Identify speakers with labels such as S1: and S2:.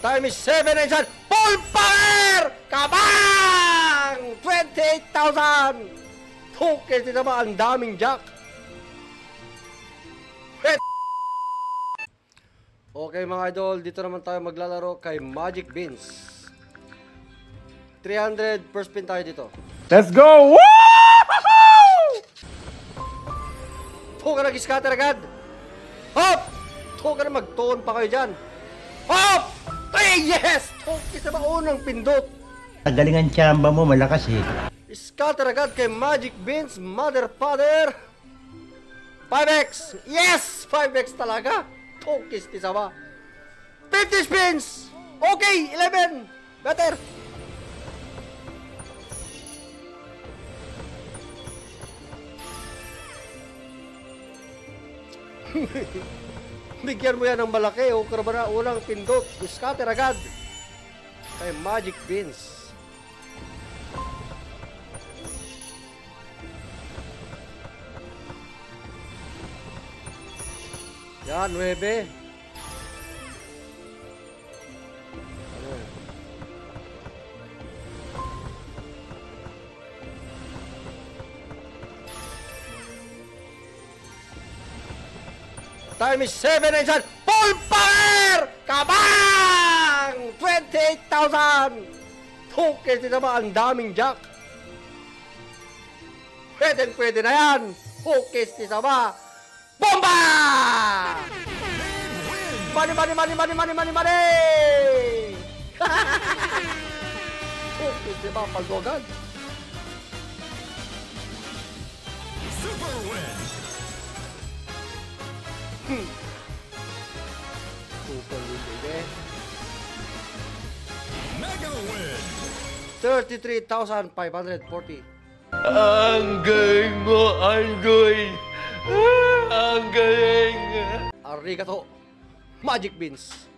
S1: Time is 7 and sun. Full power! Kabang! 28,000! Tokens din naman, ang daming jack. Okay mga idol, dito naman tayo maglalaro kay Magic Beans. 300 per spin tayo dito.
S2: Let's go! Woo!
S1: Tuka nag-scatter agad. Hop! Tuka na mag-tone pa kayo dyan. Hop! Ay, yes! Tokens naman, unang pindot.
S3: Galingan tsamba mo, malakas eh.
S1: Scatter agad kay Magic Beans, mother father. 5x! Yes! 5x talaga. Tokens ni sama. 50 spins! Okay! 11! Better! Bigyan mo yan ng malaki. O karaba na unang pindot. Scatter agad kay Magic Beans. Yan, 9. Time is 7 and sun. Full power! Kabang! 28,000! Tokens din naman, ang daming jack. Pwede na yan. Tokens din sama. Bomba! Money! Tokens din ba, pagdogan?
S4: Super win!
S1: Super win, baby.
S4: Mega win!
S1: 33,540.
S3: Ang galing mo, Anggoy! Ang galing!
S1: Arigato, Magic Beans.